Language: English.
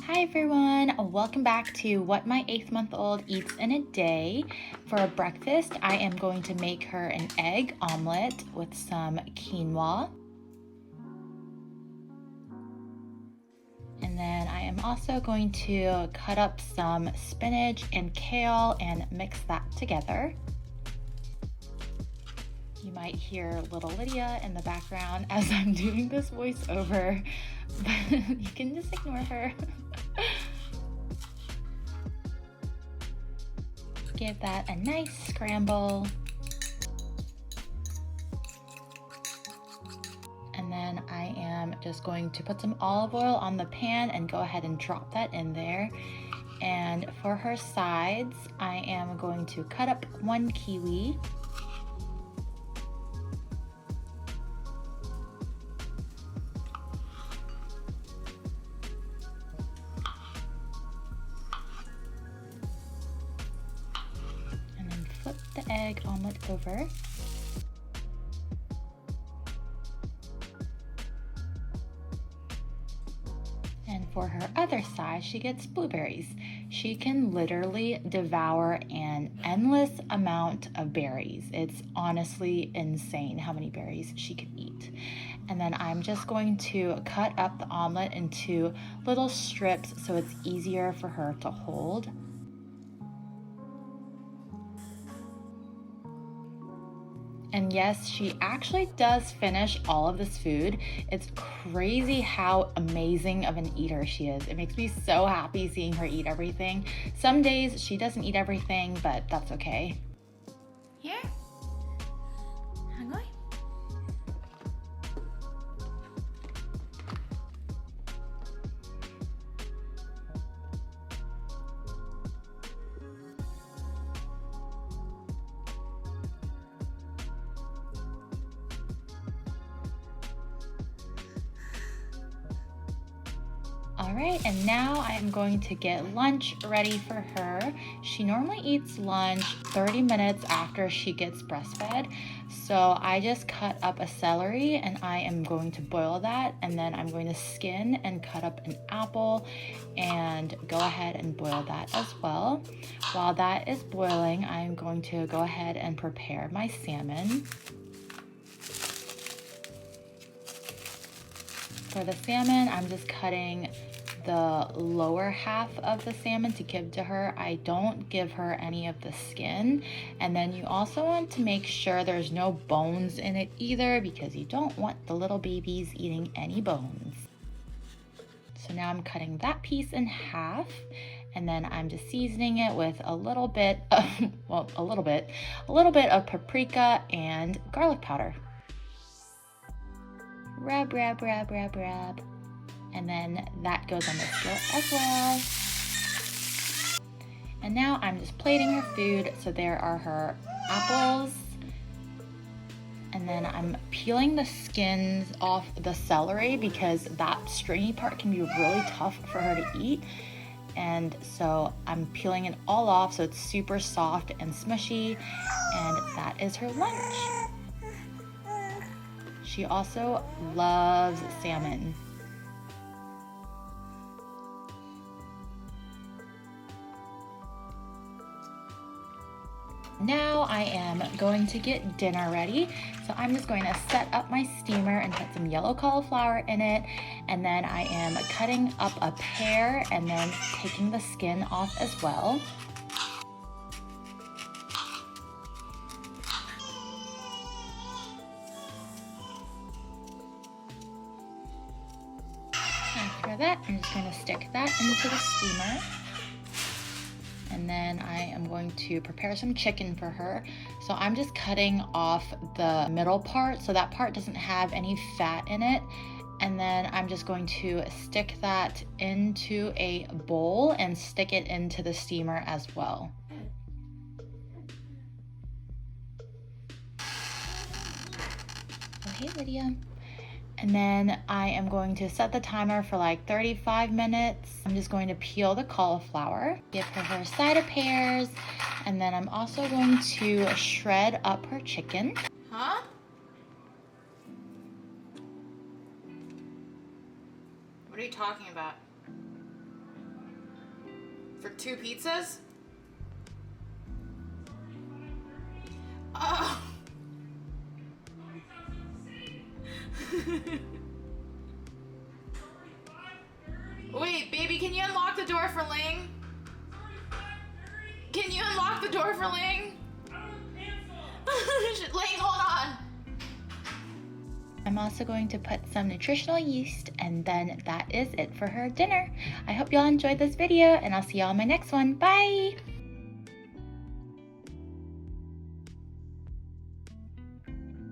Hi everyone, welcome back to what my 8-month-old eats in a day. For breakfast, I am going to make her an egg omelet with some quinoa. And then I am also going to cut up some spinach and kale and mix that together. You might hear little Lydia in the background as I'm doing this voiceover, but you can just ignore her. Give that a nice scramble. And then I am just going to put some olive oil on the pan and go ahead and drop that in there. And for her sides, I am going to cut up one kiwi. Flip the egg omelet over. And for her other side, she gets blueberries. She can literally devour an endless amount of berries. It's honestly insane how many berries she can eat. And then I'm just going to cut up the omelet into little strips so it's easier for her to hold. And yes, she actually does finish all of this food. It's crazy how amazing of an eater she is. It makes me so happy seeing her eat everything. Some days she doesn't eat everything, but that's okay. Here, hangoy. All right, and now I'm going to get lunch ready for her. She normally eats lunch 30 minutes after she gets breastfed. So I just cut up a celery and I am going to boil that, and then I'm going to skin and cut up an apple and go ahead and boil that as well. While that is boiling, I'm going to go ahead and prepare my salmon. For the salmon, I'm just cutting the lower half of the salmon to give to her. I don't give her any of the skin. And then you also want to make sure there's no bones in it either, because you don't want the little babies eating any bones. So now I'm cutting that piece in half, and then I'm just seasoning it with a little bit of, well, a little bit of paprika and garlic powder. Rub, rub, rub, rub, rub. And then that goes on the skillet as well. And now I'm just plating her food. So there are her apples. And then I'm peeling the skins off the celery because that stringy part can be really tough for her to eat. And so I'm peeling it all off so it's super soft and smushy. And that is her lunch. She also loves salmon. Now I am going to get dinner ready. So I'm just going to set up my steamer and put some yellow cauliflower in it. And then I am cutting up a pear and then taking the skin off as well. After that, I'm just going to stick that into the steamer. And then I am going to prepare some chicken for her. So I'm just cutting off the middle part so that part doesn't have any fat in it. And then I'm just going to stick that into a bowl and stick it into the steamer as well. Oh, hey, Lydia. And then I am going to set the timer for like 35 minutes. I'm just going to peel the cauliflower, give her side of pears, and then I'm also going to shred up her chicken. Huh? What are you talking about? For 2 pizzas? Oh. Wait, baby, can you unlock the door for Ling? Can you unlock the door for Ling? Ling, hold on. I'm also going to put some nutritional yeast, and then that is it for her dinner. I hope y'all enjoyed this video, and I'll see y'all in my next one. Bye!